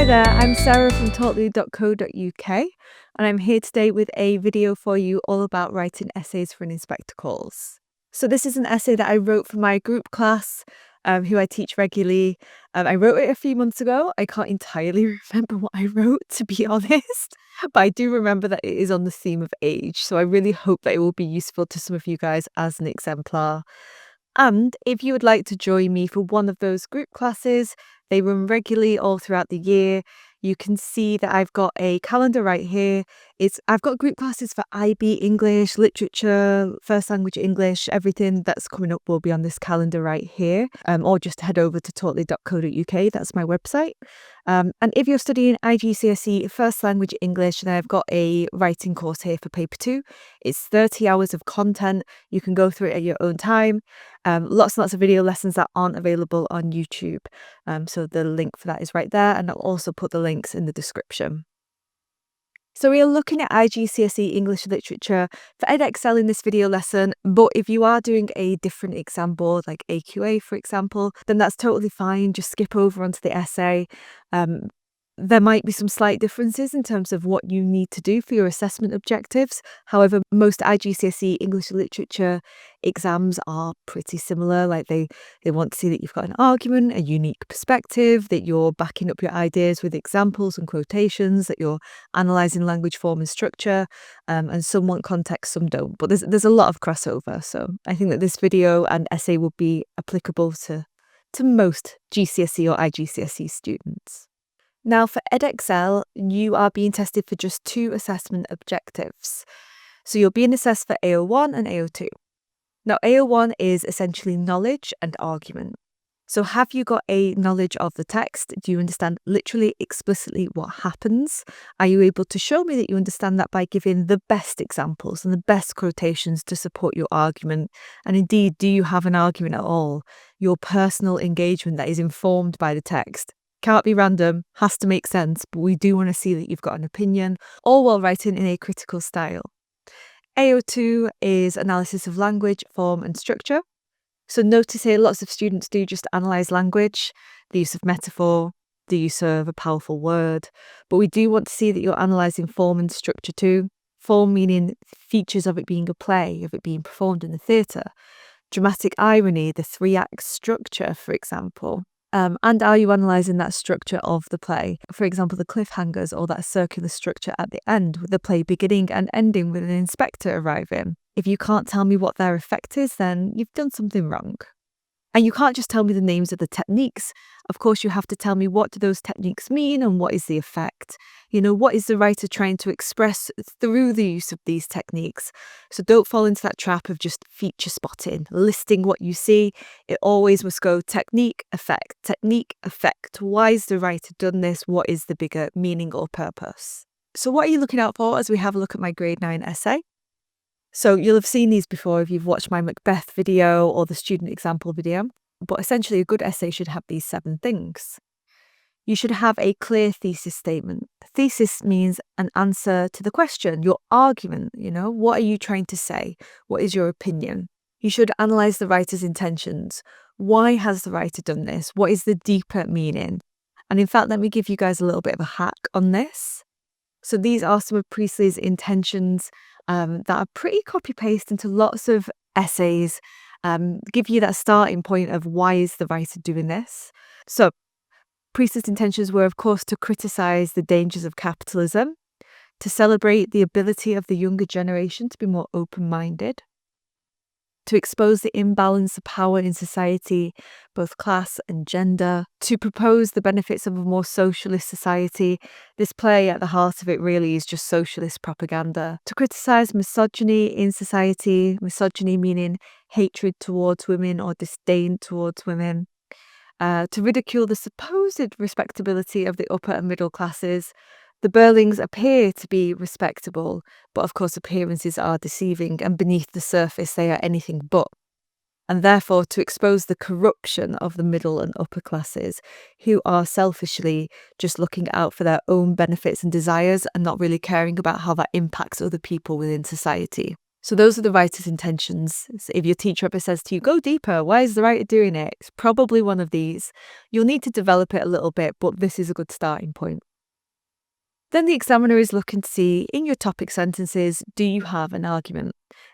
there, I'm Sarah from talkly.co.uk and I'm here today with a video for you all about writing essays for an inspector calls. So this is an essay that I wrote for my group class who I teach regularly. I wrote it a few months ago. I can't entirely remember what I wrote, to be honest, but I do remember that it is on the theme of age. So I really hope that it will be useful to some of you guys as an exemplar. And if you would like to join me for one of those group classes, they run regularly all throughout the year. You can see that I've got a calendar right here. I've got group classes for IB English, literature, first language English, everything that's coming up will be on this calendar right here. Or just head over to talkly.co.uk, that's my website. And if you're studying IGCSE first language English, then I've got a writing course here for paper 2. It's 30 hours of content. You can go through it at your own time. Lots and lots of video lessons that aren't available on YouTube. So the link for that is right there, and I'll also put the links in the description. So we are looking at IGCSE English Literature for Edexcel in this video lesson, but if you are doing a different exam board like AQA for example, then that's totally fine. Just skip over onto the essay. There might be some slight differences in terms of what you need to do for your assessment objectives. However, most IGCSE English Literature exams are pretty similar. Like they want to see that you've got an argument, a unique perspective, that you're backing up your ideas with examples and quotations, that you're analysing language, form and structure, and some want context, some don't. But there's a lot of crossover. So I think that this video and essay will be applicable to most GCSE or IGCSE students. Now for Edexcel, you are being tested for just 2 assessment objectives. So you're being assessed for AO1 and AO2. Now AO1 is essentially knowledge and argument. So have you got a knowledge of the text? Do you understand literally explicitly what happens? Are you able to show me that you understand that by giving the best examples and the best quotations to support your argument? And indeed, do you have an argument at all? Your personal engagement that is informed by the text. Can't be random, has to make sense, but we do want to see that you've got an opinion, all while writing in a critical style. AO2 is analysis of language, form and structure. So notice here lots of students do just analyse language, the use of metaphor, the use of a powerful word, but we do want to see that you're analysing form and structure too. Form meaning features of it being a play, of it being performed in the theatre. Dramatic irony, the 3-act structure, for example. And are you analysing that structure of the play? For example, the cliffhangers or that circular structure at the end with the play beginning and ending with an inspector arriving. If you can't tell me what their effect is, then you've done something wrong. And you can't just tell me the names of the techniques. Of course, you have to tell me what do those techniques mean and what is the effect. You know, what is the writer trying to express through the use of these techniques? So don't fall into that trap of just feature spotting, listing what you see. It always must go technique, effect, technique, effect. Why has the writer done this? What is the bigger meaning or purpose? So what are you looking out for as we have a look at my grade 9 essay? So you'll have seen these before if you've watched my Macbeth video or the student example video, but essentially a good essay should have these 7 things. You should have a clear thesis statement. Thesis means an answer to the question, your argument, what are you trying to say? What is your opinion? You should analyse the writer's intentions. Why has the writer done this? What is the deeper meaning? And in fact, let me give you guys a little bit of a hack on this. So these are some of Priestley's intentions that are pretty copy-paste into lots of essays, give you that starting point of why is the writer doing this. So Priestley's intentions were, of course, to criticise the dangers of capitalism, to celebrate the ability of the younger generation to be more open-minded, to expose the imbalance of power in society, both class and gender, to propose the benefits of a more socialist society. This play at the heart of it really is just socialist propaganda. To criticise misogyny in society, misogyny meaning hatred towards women or disdain towards women. To ridicule the supposed respectability of the upper and middle classes. The Birlings appear to be respectable, but of course appearances are deceiving and beneath the surface they are anything but. And therefore to expose the corruption of the middle and upper classes who are selfishly just looking out for their own benefits and desires and not really caring about how that impacts other people within society. So those are the writer's intentions. So if your teacher ever says to you, go deeper, why is the writer doing it? It's probably one of these. You'll need to develop it a little bit, but this is a good starting point. Then the examiner is looking to see, in your topic sentences, do you have an argument?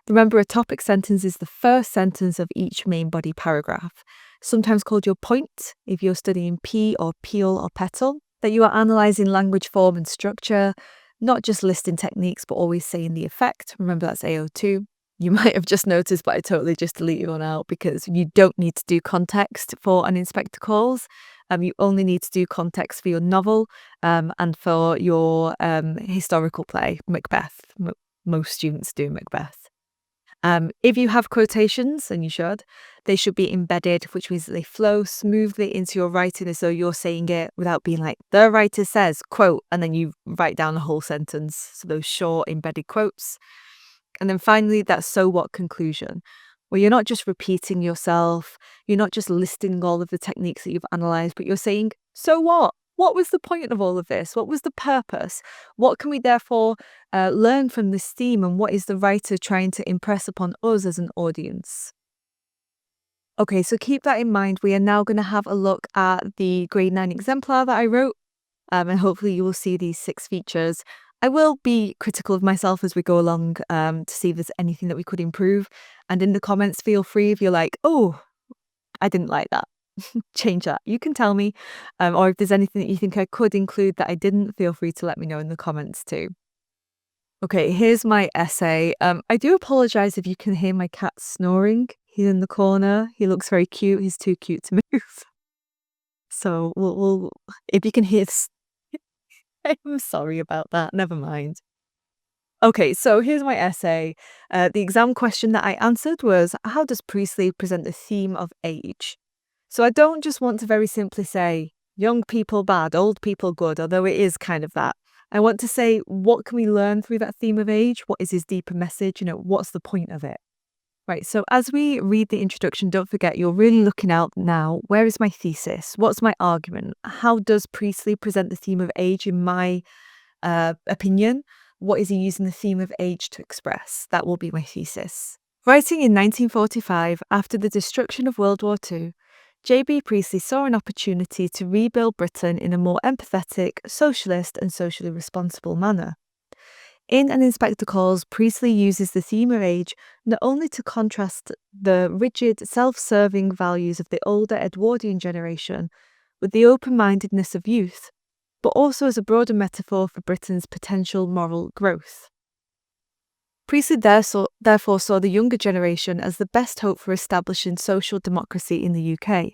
Remember, a topic sentence is the first sentence of each main body paragraph, sometimes called your point if you're studying P or peel or petal, that you are analysing language form and structure, not just listing techniques, but always saying the effect. Remember, that's AO2. You might have just noticed, but I totally just deleted one out because you don't need to do context for an inspector calls. You only need to do context for your novel and for your historical play, Macbeth. Most students do Macbeth. If you have quotations, and you should, they should be embedded, which means that they flow smoothly into your writing as though you're saying it without being like, the writer says, quote, and then you write down a whole sentence. So those short embedded quotes. And then finally, that so what conclusion, where you're not just repeating yourself, you're not just listing all of the techniques that you've analysed, but you're saying, so what? What was the point of all of this? What was the purpose? What can we therefore learn from this theme, and what is the writer trying to impress upon us as an audience? Okay, so keep that in mind. We are now going to have a look at the grade 9 exemplar that I wrote, and hopefully you will see these 6 features. I will be critical of myself as we go along to see if there's anything that we could improve. And in the comments, feel free if you're like, oh, I didn't like that. Change that. You can tell me. Or if there's anything that you think I could include that I didn't, feel free to let me know in the comments too. Okay, here's my essay. I do apologise if you can hear my cat snoring. He's in the corner. He looks very cute. He's too cute to move. So we'll if you can hear this, I'm sorry about that. Never mind. Okay, so here's my essay. The exam question that I answered was, how does Priestley present the theme of age? So I don't just want to very simply say, young people bad, old people good, although it is kind of that. I want to say, what can we learn through that theme of age? What is his deeper message? What's the point of it? Right, so as we read the introduction, don't forget, you're really looking out now. Where is my thesis? What's my argument? How does Priestley present the theme of age in my opinion? What is he using the theme of age to express? That will be my thesis. Writing in 1945, after the destruction of World War II, J.B. Priestley saw an opportunity to rebuild Britain in a more empathetic, socialist and socially responsible manner. In An Inspector Calls, Priestley uses the theme of age not only to contrast the rigid, self-serving values of the older Edwardian generation with the open-mindedness of youth, but also as a broader metaphor for Britain's potential moral growth. Priestley therefore saw the younger generation as the best hope for establishing social democracy in the UK,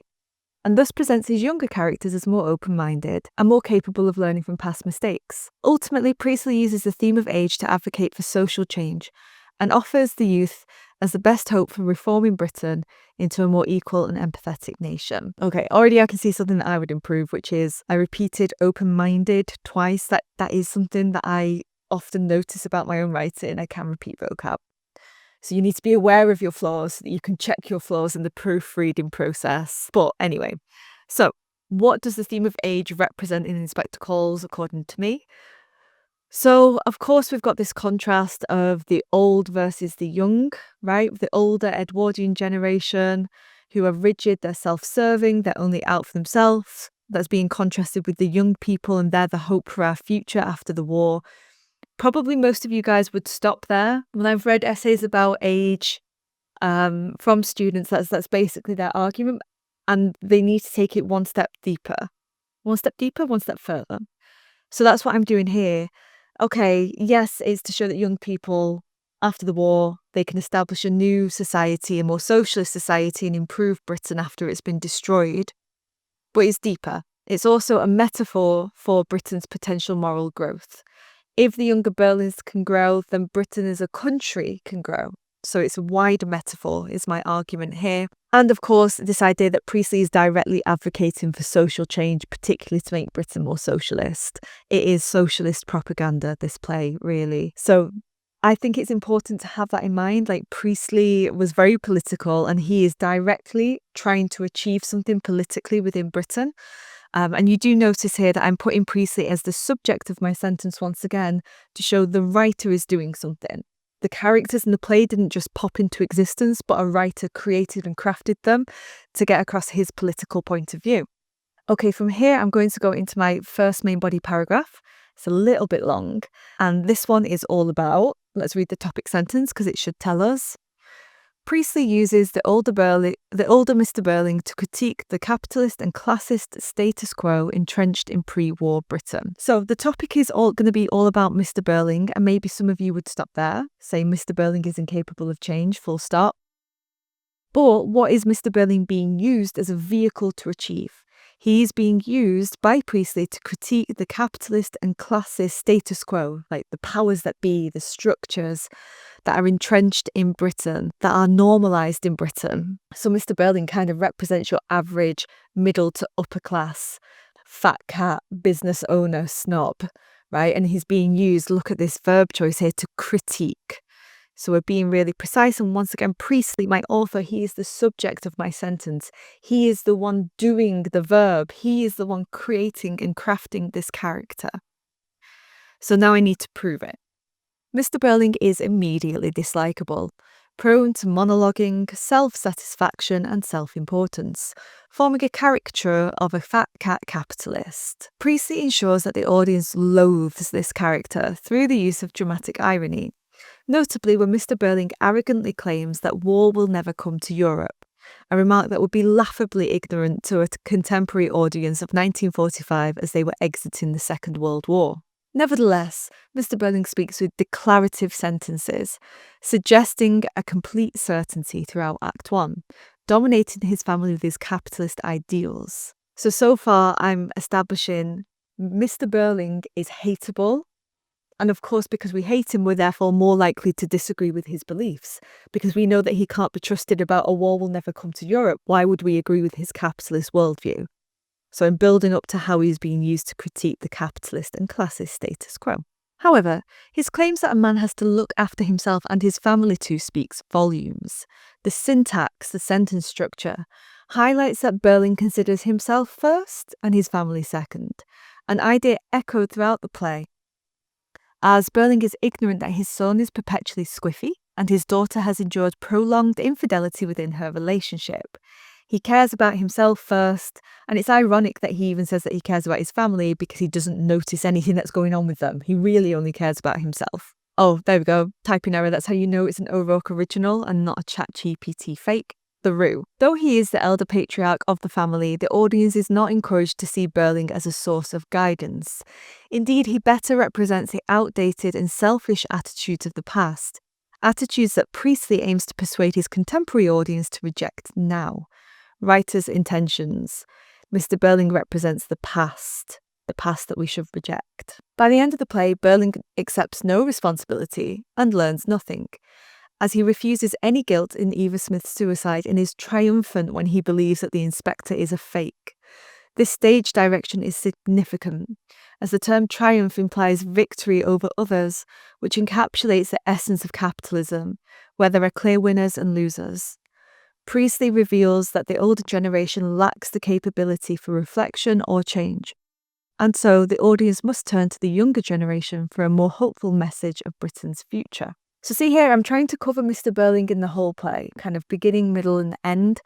and thus presents his younger characters as more open-minded and more capable of learning from past mistakes. Ultimately, Priestley uses the theme of age to advocate for social change and offers the youth as the best hope for reforming Britain into a more equal and empathetic nation. Okay, already I can see something that I would improve, which is I repeated open-minded twice. That is something that I often notice about my own writing. I can repeat vocab. So you need to be aware of your flaws so that you can check your flaws in the proofreading process. But anyway, so what does the theme of age represent in Inspector Calls according to me? So, of course, we've got this contrast of the old versus the young, right? The older Edwardian generation who are rigid, they're self-serving, they're only out for themselves. That's being contrasted with the young people, and they're the hope for our future after the war. Probably most of you guys would stop there. When I've read essays about age from students, that's basically their argument, and they need to take it one step deeper. One step deeper, one step further. So that's what I'm doing here. Okay, yes, it's to show that young people, after the war, they can establish a new society, a more socialist society, and improve Britain after it's been destroyed. But it's deeper. It's also a metaphor for Britain's potential moral growth. If the younger Birlings can grow, then Britain as a country can grow. So it's a wider metaphor, is my argument here. And of course, this idea that Priestley is directly advocating for social change, particularly to make Britain more socialist. It is socialist propaganda, this play, really. So I think it's important to have that in mind. Like, Priestley was very political, and he is directly trying to achieve something politically within Britain. And you do notice here that I'm putting Priestley as the subject of my sentence once again to show the writer is doing something. The characters in the play didn't just pop into existence, but a writer created and crafted them to get across his political point of view. Okay, from here, I'm going to go into my first main body paragraph. It's a little bit long, and this one is all about, let's read the topic sentence because it should tell us. Priestley uses the older Mr. Birling to critique the capitalist and classist status quo entrenched in pre-war Britain. So the topic is all going to be all about Mr. Birling, and maybe some of you would stop there, say Mr. Birling is incapable of change, full stop. But what is Mr. Birling being used as a vehicle to achieve? He's being used by Priestley to critique the capitalist and classist status quo, like the powers that be, the structures that are entrenched in Britain, that are normalised in Britain. So Mr. Birling kind of represents your average middle to upper class, fat cat, business owner, snob, right? And he's being used, look at this verb choice here, to critique. So we're being really precise. And once again, Priestley, my author, he is the subject of my sentence. He is the one doing the verb. He is the one creating and crafting this character. So now I need to prove it. Mr. Birling is immediately dislikable, prone to monologuing, self-satisfaction and self-importance, forming a caricature of a fat cat capitalist. Priestley ensures that the audience loathes this character through the use of dramatic irony. Notably when Mr. Birling arrogantly claims that war will never come to Europe, a remark that would be laughably ignorant to a contemporary audience of 1945 as they were exiting the Second World War. Nevertheless, Mr. Birling speaks with declarative sentences, suggesting a complete certainty throughout Act 1, dominating his family with his capitalist ideals. So far I'm establishing Mr. Birling is hateable. And of course, because we hate him, we're therefore more likely to disagree with his beliefs. Because we know that he can't be trusted about a war will never come to Europe. Why would we agree with his capitalist worldview? So I'm building up to how he's being used to critique the capitalist and classist status quo. However, his claims that a man has to look after himself and his family too speaks volumes. The syntax, the sentence structure, highlights that Birling considers himself first and his family second, an idea echoed throughout the play, as Birling is ignorant that his son is perpetually squiffy and his daughter has endured prolonged infidelity within her relationship. He cares about himself first, and it's ironic that he even says that he cares about his family because he doesn't notice anything that's going on with them. He really only cares about himself. Oh, there we go. Typing error. That's how you know it's an O'Rourke original and not a ChatGPT fake. The Roo. Though he is the elder patriarch of the family, the audience is not encouraged to see Birling as a source of guidance. Indeed, he better represents the outdated and selfish attitudes of the past, attitudes that Priestley aims to persuade his contemporary audience to reject now. Writer's intentions. Mr. Birling represents the past that we should reject. By the end of the play, Birling accepts no responsibility and learns nothing, as he refuses any guilt in Eva Smith's suicide and is triumphant when he believes that the inspector is a fake. This stage direction is significant, as the term triumph implies victory over others, which encapsulates the essence of capitalism, where there are clear winners and losers. Priestley reveals that the older generation lacks the capability for reflection or change, and so the audience must turn to the younger generation for a more hopeful message of Britain's future. So see here, I'm trying to cover Mr. Birling in the whole play, kind of beginning, middle and end.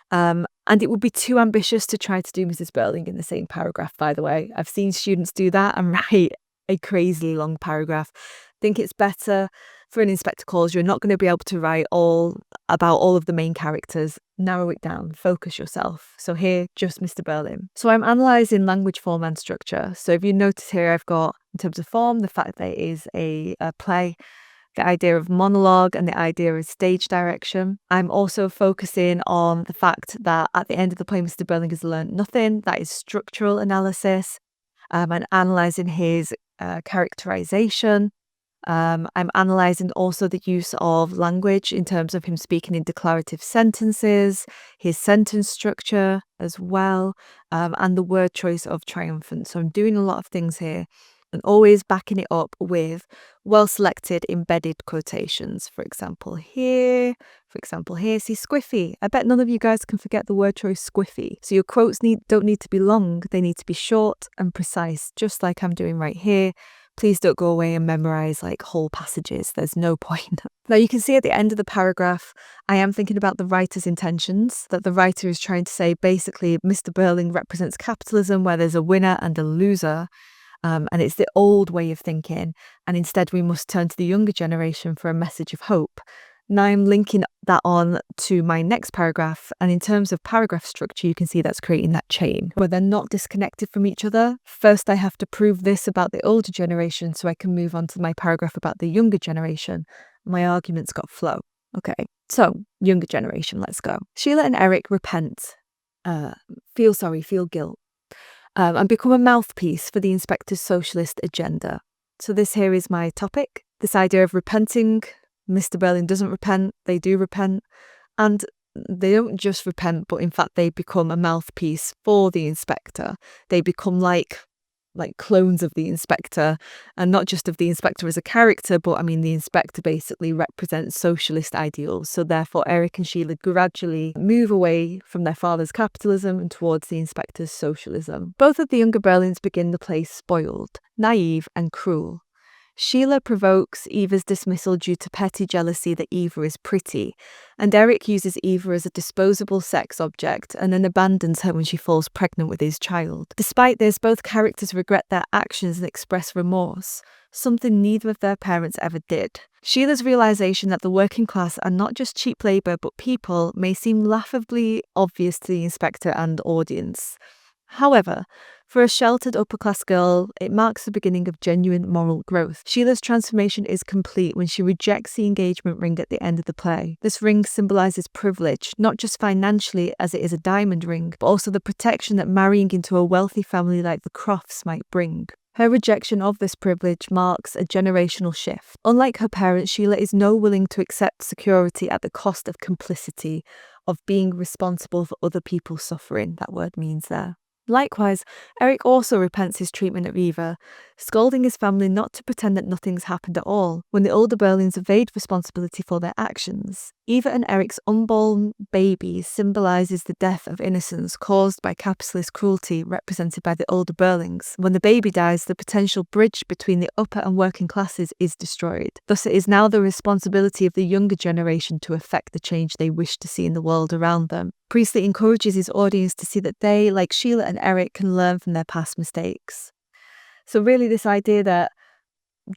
And it would be too ambitious to try to do Mrs. Birling in the same paragraph, by the way. I've seen students do that and write a crazy long paragraph. I think it's better for an Inspector Calls. You're not going to be able to write all about all of the main characters. Narrow it down, focus yourself. So here, just Mr. Birling. So I'm analysing language, form and structure. So if you notice here, I've got, in terms of form, the fact that it is a play, the idea of monologue and the idea of stage direction. I'm also focusing on the fact that at the end of the play, Mr. Birling has learned nothing. That is structural analysis. I'm analysing his characterization. I'm analysing also the use of language in terms of him speaking in declarative sentences, his sentence structure as well, and the word choice of triumphant. So I'm doing a lot of things here, and always backing it up with well-selected embedded quotations. For example here, see squiffy. I bet none of you guys can forget the word choice squiffy. So your quotes don't need to be long, they need to be short and precise, just like I'm doing right here. Please don't go away and memorize like whole passages. There's no point. Now you can see at the end of the paragraph, I am thinking about the writer's intentions, that the writer is trying to say basically Mr. Birling represents capitalism where there's a winner and a loser. And it's the old way of thinking. And instead we must turn to the younger generation for a message of hope. Now I'm linking that on to my next paragraph. And in terms of paragraph structure, you can see that's creating that chain where they're not disconnected from each other. First, I have to prove this about the older generation so I can move on to my paragraph about the younger generation. My argument's got flow. Okay, so younger generation, let's go. Sheila and Eric repent, feel sorry, feel guilt, and become a mouthpiece for the inspector's socialist agenda. So this here is my topic, this idea of repenting. Mr. Birling doesn't repent, they do repent, and they don't just repent, but in fact they become a mouthpiece for the inspector. They become like clones of the inspector, and not just of the inspector as a character, but I mean the inspector basically represents socialist ideals. So therefore Eric and Sheila gradually move away from their father's capitalism and towards the inspector's socialism. Both of the younger Birlings begin the play spoiled, naive and cruel. Sheila provokes Eva's dismissal due to petty jealousy that Eva is pretty, and Eric uses Eva as a disposable sex object and then abandons her when she falls pregnant with his child. Despite this, both characters regret their actions and express remorse, something neither of their parents ever did. Sheila's realization that the working class are not just cheap labour but people may seem laughably obvious to the inspector and audience. However, for a sheltered upper-class girl, it marks the beginning of genuine moral growth. Sheila's transformation is complete when she rejects the engagement ring at the end of the play. This ring symbolises privilege, not just financially as it is a diamond ring, but also the protection that marrying into a wealthy family like the Crofts might bring. Her rejection of this privilege marks a generational shift. Unlike her parents, Sheila is now willing to accept security at the cost of complicity, of being responsible for other people's suffering. That word means there. Likewise, Eric also repents his treatment of Eva, scolding his family not to pretend that nothing's happened at all, when the older Birlings evade responsibility for their actions. Eva and Eric's unborn baby symbolises the death of innocence caused by capitalist cruelty represented by the older Birlings. When the baby dies, the potential bridge between the upper and working classes is destroyed. Thus it is now the responsibility of the younger generation to effect the change they wish to see in the world around them. Priestley encourages his audience to see that they, like Sheila and Eric, can learn from their past mistakes. So really this idea that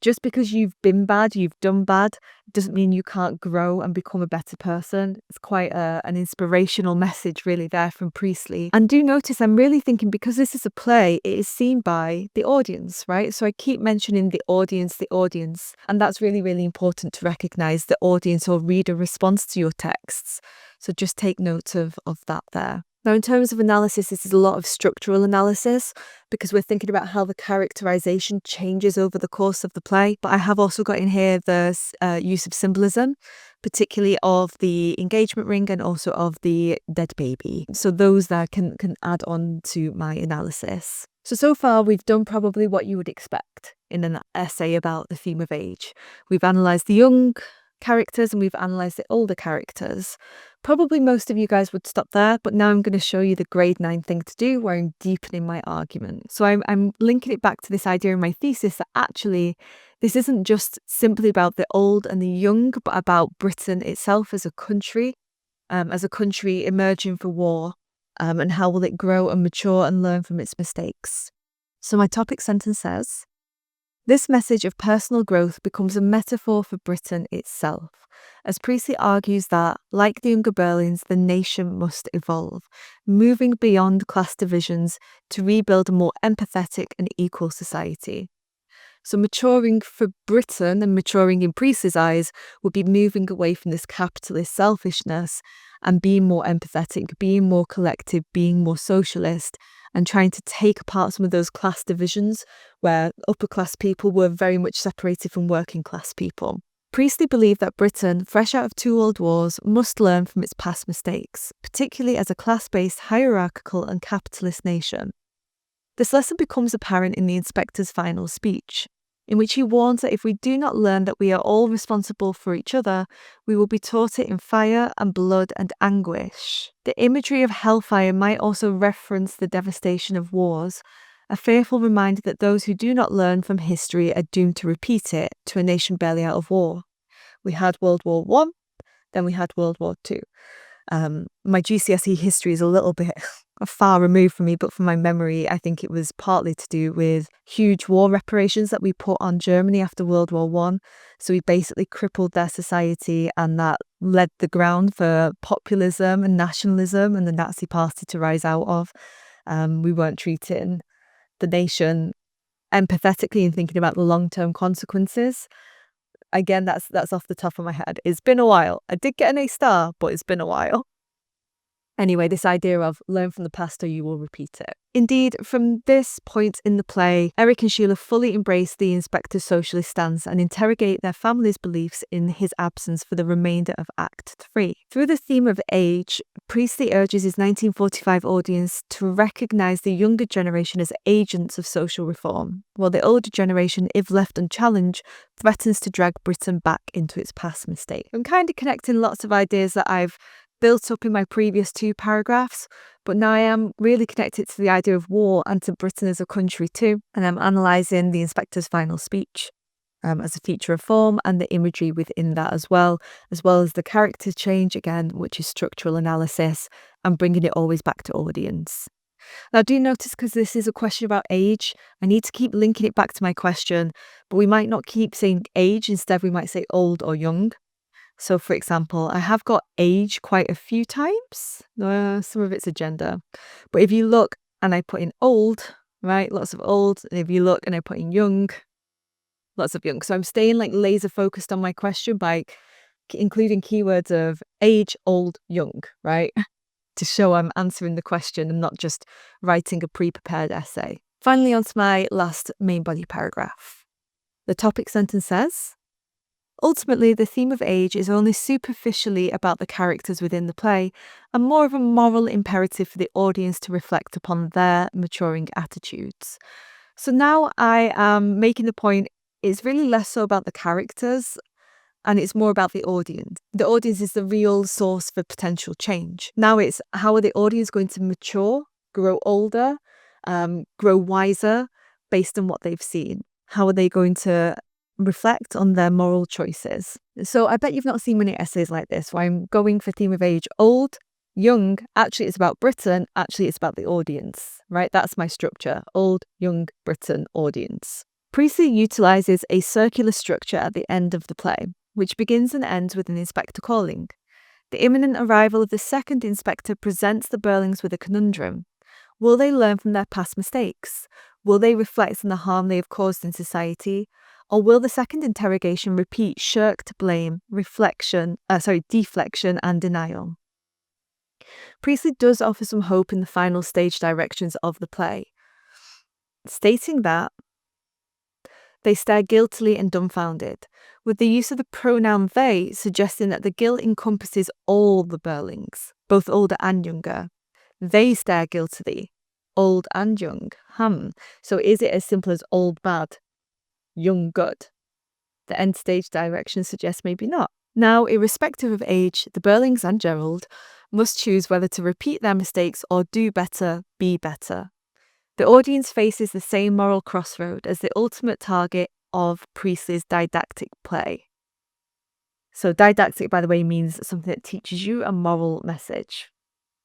just because you've been bad, you've done bad, doesn't mean you can't grow and become a better person. It's quite an inspirational message really there from Priestley. And do notice I'm really thinking, because this is a play, it is seen by the audience, right? So I keep mentioning the audience. And that's really, really important to recognise the audience or reader response to your texts. So just take note of that there. Now, in terms of analysis, this is a lot of structural analysis because we're thinking about how the characterization changes over the course of the play. But I have also got in here the use of symbolism, particularly of the engagement ring and also of the dead baby. So those there can add on to my analysis. So far, we've done probably what you would expect in an essay about the theme of age. We've analysed the young characters and we've analysed the older characters. Probably most of you guys would stop there, but now I'm going to show you the grade 9 thing to do where I'm deepening my argument. So I'm linking it back to this idea in my thesis that actually this isn't just simply about the old and the young, but about Britain itself as a country emerging for war, and how will it grow and mature and learn from its mistakes. So my topic sentence says, this message of personal growth becomes a metaphor for Britain itself, as Priestley argues that, like the younger Birlings, the nation must evolve, moving beyond class divisions to rebuild a more empathetic and equal society. So maturing for Britain and maturing in Priestley's eyes would be moving away from this capitalist selfishness and being more empathetic, being more collective, being more socialist, and trying to take apart some of those class divisions where upper class people were very much separated from working class people. Priestley believed that Britain, fresh out of 2 world wars, must learn from its past mistakes, particularly as a class-based, hierarchical and capitalist nation. This lesson becomes apparent in the inspector's final speech, in which he warns that if we do not learn that we are all responsible for each other, we will be taught it in fire and blood and anguish. The imagery of hellfire might also reference the devastation of wars, a fearful reminder that those who do not learn from history are doomed to repeat it to a nation barely out of war. We had World War One, then we had World War Two. My GCSE history is a little bit far removed from me, but from my memory, I think it was partly to do with huge war reparations that we put on Germany after World War One. So we basically crippled their society, and that led the ground for populism and nationalism and the Nazi Party to rise out of. We weren't treating the nation empathetically and thinking about the long-term consequences. Again, that's off the top of my head. It's been a while. I did get an A star, but it's been a while. Anyway, this idea of learn from the past or you will repeat it. Indeed, from this point in the play, Eric and Sheila fully embrace the inspector's socialist stance and interrogate their family's beliefs in his absence for the remainder of Act 3. Through the theme of age, Priestley urges his 1945 audience to recognise the younger generation as agents of social reform, while the older generation, if left unchallenged, threatens to drag Britain back into its past mistakes. I'm kind of connecting lots of ideas that I've built up in my previous 2 paragraphs, but now I am really connected to the idea of war and to Britain as a country too, and I'm analysing the inspector's final speech as a feature of form and the imagery within that as well as the character change again, which is structural analysis, and bringing it always back to audience. Now do notice, because this is a question about age, I need to keep linking it back to my question, but we might not keep saying age, instead we might say old or young. So, for example, I have got age quite a few times. Some of it's a gender. But if you look and I put in old, right, lots of old. And if you look and I put in young, lots of young. So I'm staying like laser focused on my question by including keywords of age, old, young, right? To show I'm answering the question and not just writing a pre-prepared essay. Finally, on to my last main body paragraph. The topic sentence says, ultimately, the theme of age is only superficially about the characters within the play and more of a moral imperative for the audience to reflect upon their maturing attitudes. So now I am making the point, it's really less so about the characters and it's more about the audience. The audience is the real source for potential change. Now it's how are the audience going to mature, grow older, grow wiser based on what they've seen? How are they going to reflect on their moral choices? So I bet you've not seen many essays like this where I'm going for theme of age, old, young, actually it's about Britain, actually it's about the audience, right? That's my structure, old, young, Britain, audience. Priestley utilises a circular structure at the end of the play, which begins and ends with an inspector calling. The imminent arrival of the second inspector presents the Birlings with a conundrum. Will they learn from their past mistakes? Will they reflect on the harm they have caused in society? Or will the second interrogation repeat shirked blame, deflection and denial? Priestley does offer some hope in the final stage directions of the play, stating that they stare guiltily and dumbfounded, with the use of the pronoun they suggesting that the guilt encompasses all the Birlings, both older and younger. They stare guiltily, old and young. So is it as simple as old bad, young good? The end stage direction suggests maybe not. Now, irrespective of age, the Birlings and Gerald must choose whether to repeat their mistakes or do better, be better. The audience faces the same moral crossroad as the ultimate target of Priestley's didactic play. So didactic, by the way, means something that teaches you a moral message.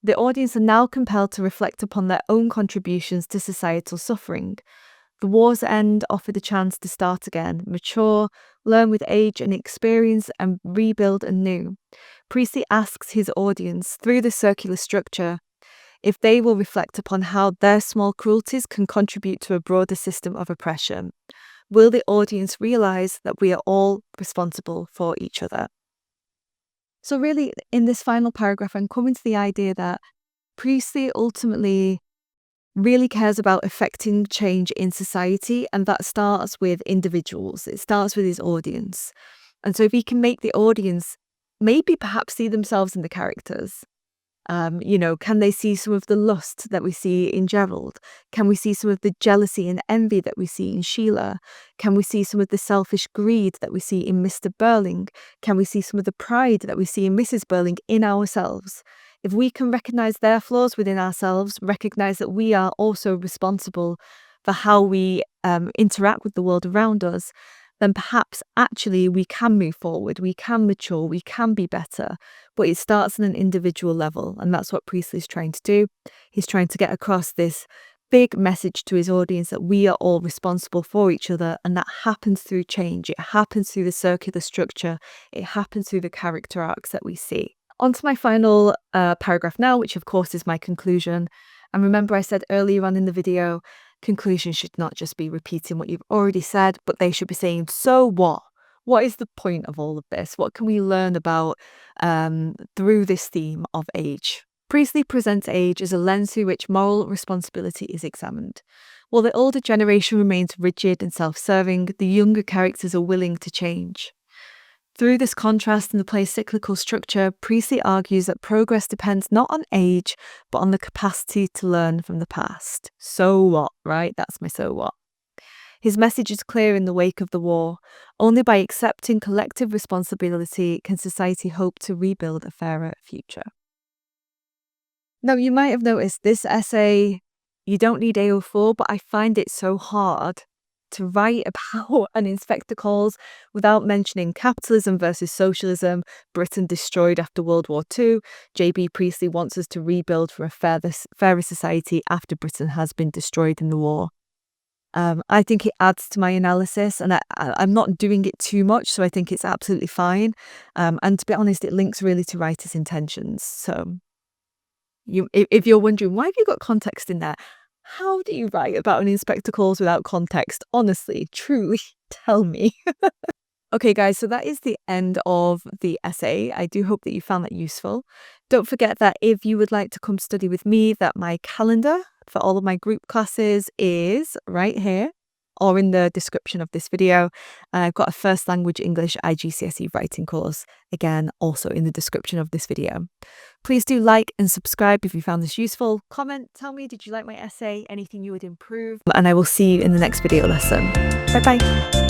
The audience are now compelled to reflect upon their own contributions to societal suffering. The war's end offered a chance to start again, mature, learn with age and experience, and rebuild anew. Priestley asks his audience, through the circular structure, if they will reflect upon how their small cruelties can contribute to a broader system of oppression. Will the audience realise that we are all responsible for each other? So really, in this final paragraph, I'm coming to the idea that Priestley ultimately really cares about affecting change in society, and that starts with individuals. It starts with his audience. And so if he can make the audience maybe perhaps see themselves in the characters, can they see some of the lust that we see in Gerald? Can we see some of the jealousy and envy that we see in Sheila? Can we see some of the selfish greed that we see in Mr. Birling? Can we see some of the pride that we see in Mrs. Birling in ourselves? If we can recognise their flaws within ourselves, recognise that we are also responsible for how we interact with the world around us, then perhaps actually we can move forward, we can mature, we can be better. But it starts on an individual level, and that's what Priestley's trying to do. He's trying to get across this big message to his audience that we are all responsible for each other, and that happens through change. It happens through the circular structure. It happens through the character arcs that we see. On to my final paragraph now, which of course is my conclusion. And remember, I said earlier on in the video, conclusions should not just be repeating what you've already said, but they should be saying, so what? What is the point of all of this? What can we learn about through this theme of age? Priestley presents age as a lens through which moral responsibility is examined. While the older generation remains rigid and self-serving, the younger characters are willing to change. Through this contrast in the play's cyclical structure, Priestley argues that progress depends not on age, but on the capacity to learn from the past. So what, right? That's my so what. His message is clear in the wake of the war. Only by accepting collective responsibility can society hope to rebuild a fairer future. Now, you might have noticed this essay, you don't need AO4, but I find it so hard to write about an Inspector Calls without mentioning capitalism versus socialism, Britain destroyed after World War II. J.B. Priestley wants us to rebuild for a fairer society after Britain has been destroyed in the war. I think it adds to my analysis, and I'm not doing it too much, so I think it's absolutely fine. And to be honest, it links really to writer's intentions. So if you're wondering, why have you got context in there? How do you write about an Inspector Calls without context? Honestly, truly, tell me. Okay, guys, so that is the end of the essay. I do hope that you found that useful. Don't forget that if you would like to come study with me, that my calendar for all of my group classes is right here or in the description of this video. And I've got a first language English IGCSE writing course, again, also in the description of this video. Please do like and subscribe if you found this useful. Comment, tell me, did you like my essay? Anything you would improve? And I will see you in the next video lesson. Bye bye.